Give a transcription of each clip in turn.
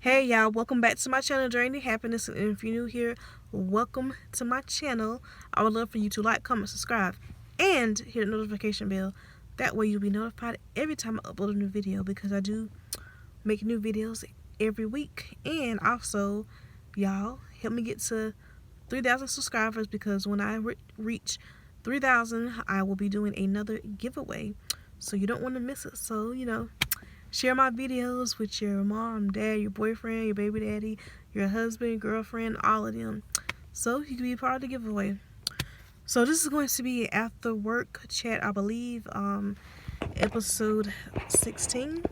Hey y'all, welcome back to my channel, Journey Happiness. And if you're new here, welcome to my channel. I would love for you to like, comment, subscribe, and hit the notification bell. That way you'll be notified every time I upload a new video, because I do make new videos every week. And also, y'all, help me get to 3,000 subscribers, because when I reach 3,000, I will be doing another giveaway. So you don't want to miss it. So, share my videos with your mom, dad, your boyfriend, your baby daddy, your husband, girlfriend, all of them, so you can be part of the giveaway. So this is going to be after work chat, I believe, episode 16.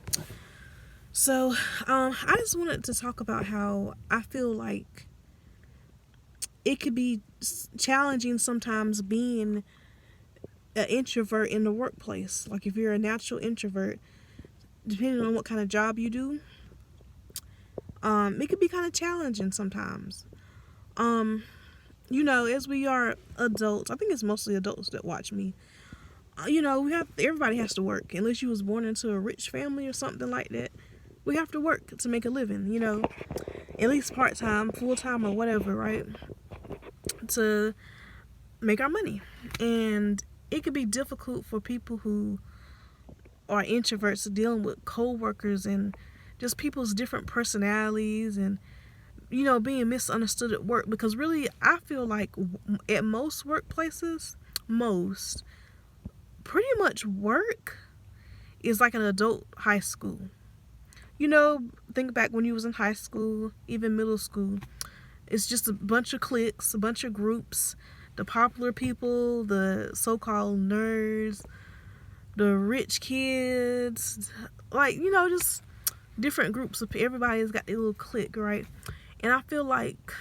So I just wanted to talk about how I feel like it could be challenging sometimes being an introvert in the workplace. Like, if you're a natural introvert, depending on what kind of job you do, it could be kind of challenging sometimes. As we are adults, I think it's mostly adults that watch me. Everybody has to work, unless you was born into a rich family or something like that. We have to work to make a living, at least part-time, full-time, or whatever, right? To make our money. And it could be difficult for people who are introverts dealing with co-workers and just people's different personalities, and being misunderstood at work. Because really, I feel like at most workplaces, pretty much work is like an adult high school. Think back when you was in high school, even middle school. It's just a bunch of cliques, a bunch of groups, the popular people, the so-called nerds, the rich kids, just different groups of everybody's got their little clique, right? And I feel like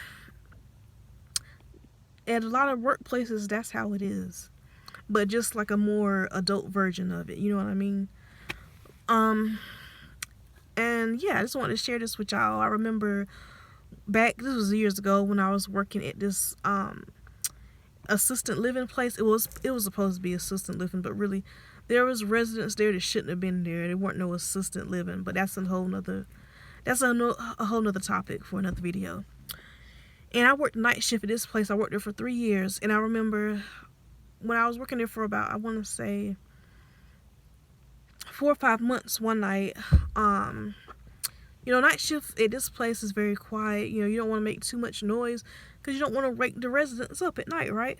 at a lot of workplaces, that's how it is, but just like a more adult version of it. You know what I mean? And yeah, I just wanted to share this with y'all. I remember this was years ago, when I was working at this assistant living place. It was supposed to be assistant living, but really, there was residents there that shouldn't have been there. There weren't no assistant living, but that's a whole nother topic for another video. And I worked night shift at this place. I worked there for 3 years, and I remember when I was working there for about, I want to say, 4 or 5 months. One night, night shift at this place is very quiet. You don't want to make too much noise, because you don't want to wake the residents up at night, right?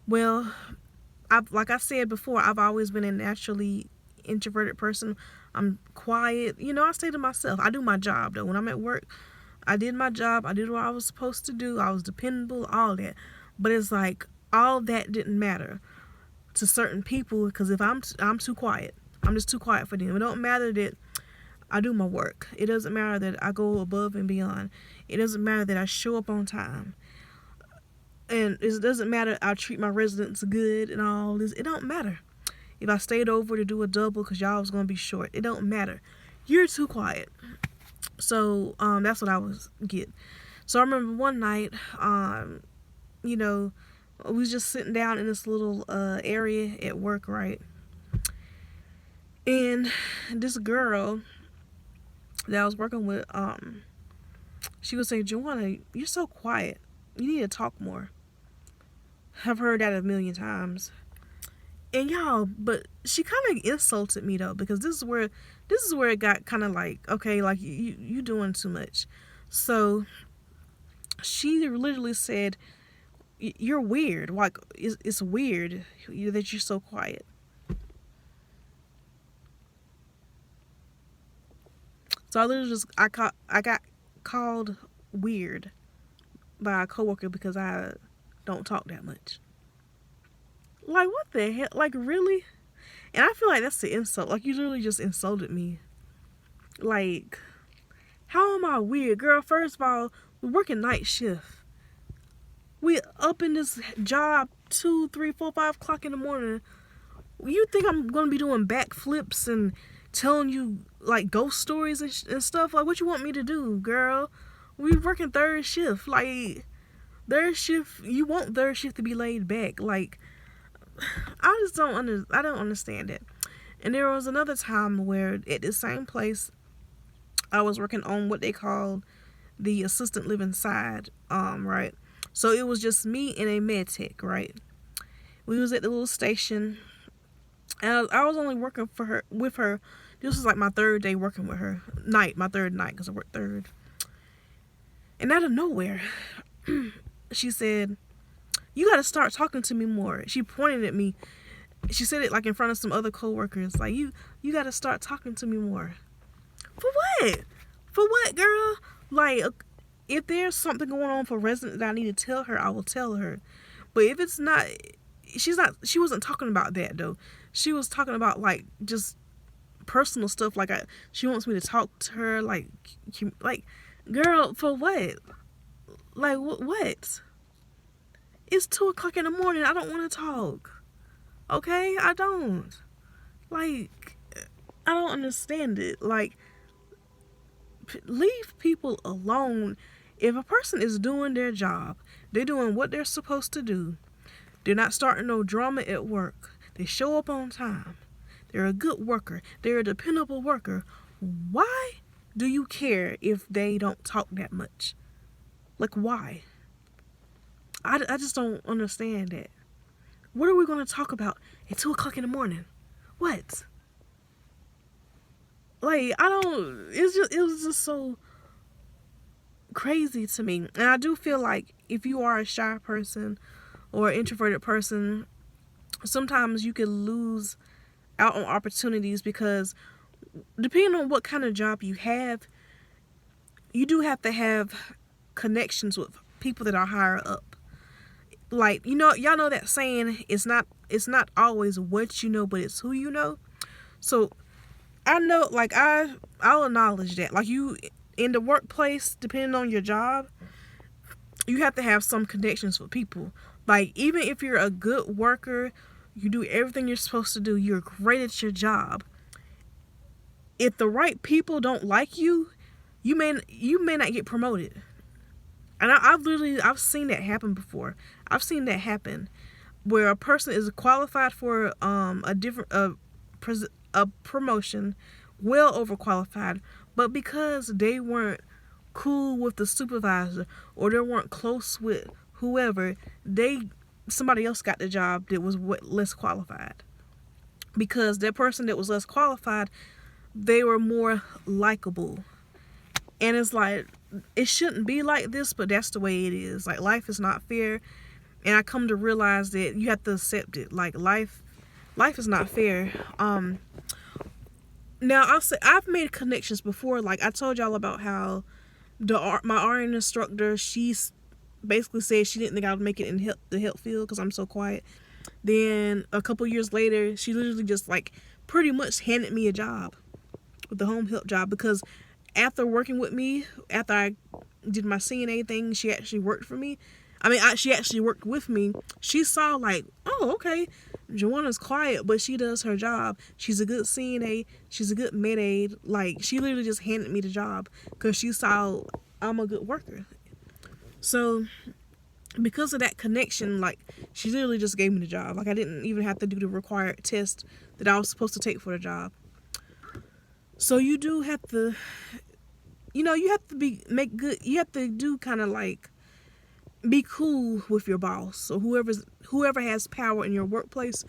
Well, like I said before, I've always been a naturally introverted person. I'm quiet. I stay to myself. I do my job, though. When I'm at work, I did my job. I did what I was supposed to do. I was dependable, all that. But it's like, all that didn't matter to certain people, because if I'm too quiet. I'm just too quiet for them. It don't matter that I do my work. It doesn't matter that I go above and beyond. It doesn't matter that I show up on time. And it doesn't matter I treat my residents good and all this. It don't matter if I stayed over to do a double because y'all was going to be short. It don't matter. You're too quiet. So that's what I was getting. So I remember one night, we was just sitting down in this little area at work, right? And this girl that I was working with, she would say, "Joanna, you're so quiet. You need to talk more." I've heard that a million times. And y'all, but she kind of insulted me, though, because this is where it got kind of like, okay, like, you doing too much. So she literally said, "You're weird. Like, it's weird that you're so quiet." So I literally I got called weird by a coworker because I don't talk that much. Like, what the hell? Like, really? And I feel like that's the insult. Like, you literally just insulted me. Like, how am I weird? Girl, first of all, we're working night shift. We up in this job 2, 3, 4, 5 o'clock in the morning. You think I'm going to be doing backflips and telling you, like, ghost stories and stuff? Like, what you want me to do, girl? We working third shift. Like, third shift, you want third shift to be laid back. Like, I don't understand it. And there was another time where at the same place, I was working on what they called the assistant living side, right? So it was just me and a med tech, right? We was at the little station, and I was only working with her. This was like my third day working with her. My third night, because I worked third. And out of nowhere, she said, "You got to start talking to me more." She pointed at me. She said it like in front of some other coworkers. Like, you got to start talking to me more. For what? For what, girl? Like, if there's something going on for resident that I need to tell her, I will tell her. But if it's not, she wasn't talking about that, though. She was talking about, like, just personal stuff. Like, she wants me to talk to her. Like, girl, for what? Like, what? It's 2 o'clock in the morning. I don't want to talk. Okay? I don't. Like, I don't understand it. Like, leave people alone. If a person is doing their job, they're doing what they're supposed to do. They're not starting no drama at work. They show up on time. They're a good worker. They're a dependable worker. Why do you care if they don't talk that much? Like, why? I just don't understand that. What are we going to talk about at 2 o'clock in the morning? What? Like, it was just so crazy to me. And I do feel like if you are a shy person or an introverted person, sometimes you can lose out on opportunities, because depending on what kind of job you have, you do have to have connections with people that are higher up. Like, y'all know that saying, it's not always what you know, but it's who you know. So I know, like, I'll acknowledge that. Like, you, in the workplace, depending on your job, you have to have some connections with people. Like, even if you're a good worker, you do everything you're supposed to do, you're great at your job, if the right people don't like you, you may not get promoted. And I've seen that happen before. I've seen that happen where a person is qualified for a promotion, well overqualified, but because they weren't cool with the supervisor or they weren't close with whoever, somebody else got the job that was less qualified. Because that person that was less qualified, they were more likable. And it's like, it shouldn't be like this, but that's the way it is. Like, life is not fair. And I come to realize that you have to accept it. Like, life is not fair. Now, I'll say, I've made connections before. Like, I told y'all about how my RN instructor, she's basically said she didn't think I would make it in the health field because I'm so quiet. Then a couple years later, she literally just, like, pretty much handed me a job, with the home health job, because after working with me, after I did my CNA thing, she actually worked for me. She actually worked with me. She saw, like, oh, okay, Joanna's quiet, but she does her job. She's a good CNA. She's a good med aid. Like, she literally just handed me the job because she saw I'm a good worker. So, because of that connection, like, she literally just gave me the job. Like, I didn't even have to do the required test that I was supposed to take for the job. So you do have to, you have to you have to do kind of like, be cool with your boss or whoever has power in your workplace.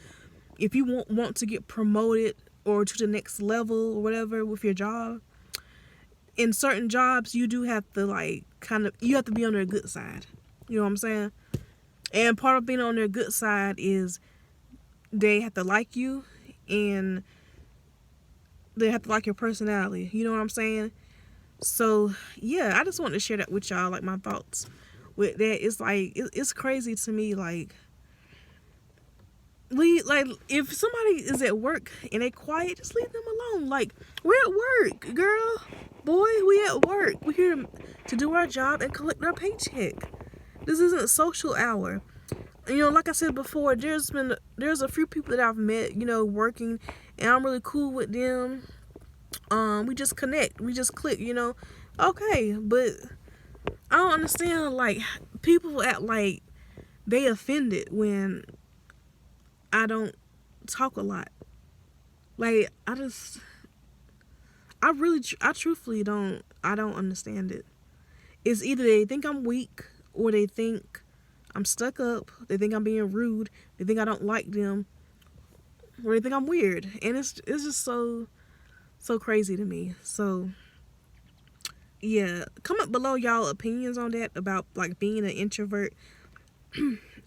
If you want to get promoted or to the next level or whatever with your job, in certain jobs, you do have to, like, you have to be on their good side. You know what I'm saying? And part of being on their good side is they have to like you, and they have to like your personality. You know what I'm saying? So, yeah, I just wanted to share that with y'all, like, my thoughts with that. It's like, it's crazy to me, like, if somebody is at work and they quiet, just leave them alone. Like, we're at work, girl, boy, we at work. We're here to do our job and collect our paycheck. This isn't a social hour. Like I said before, there's a few people that I've met, working, and I'm really cool with them. We just connect, we just click, okay, but I don't understand, like, people act like they offended when I don't talk a lot. Like, I I truthfully don't understand it. It's either they think I'm weak, or they think I'm stuck up, they think I'm being rude, they think I don't like them, or they think I'm weird. And it's just so crazy to me. So yeah, comment below y'all opinions on that, about like being an introvert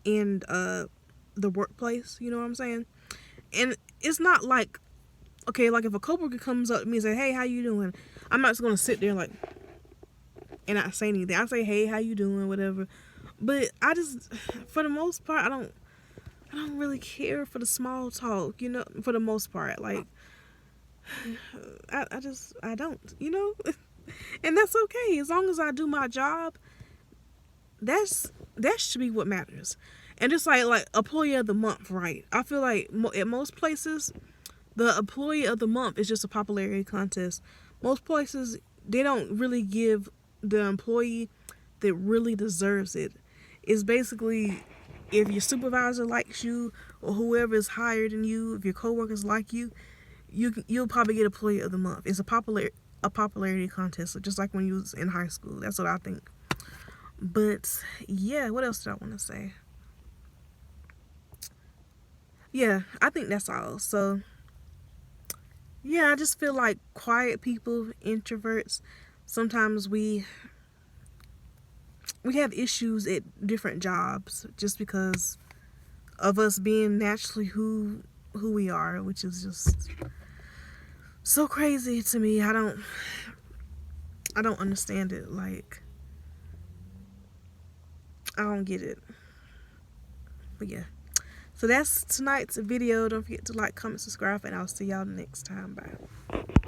in the workplace, you know what I'm saying? And it's not like, okay, like if a coworker comes up to me and say, "Hey, how you doing?" I'm not just gonna sit there like and not say anything. I say, "Hey, how you doing?" Whatever. But I just, for the most part, I don't really care for the small talk, you know. For the most part, like I don't, you know. And that's okay as long as I do my job. That should be what matters. And just like employee of the month, right? I feel like at most places, the employee of the month is just a popularity contest. Most places, they don't really give the employee that really deserves it. It's basically if your supervisor likes you, or whoever is higher than you, if your coworkers like you, you'll probably get employee of the month. It's a popularity contest, so just like when you was in high school. That's what I think. But yeah, what else did I want to say? Yeah, I think that's all. So yeah, I just feel like quiet people, introverts, sometimes we have issues at different jobs just because of us being naturally who we are, which is just so crazy to me. I don't understand it. Like, I don't get it. But yeah. So that's tonight's video. Don't forget to like, comment, subscribe, and I'll see y'all next time. Bye.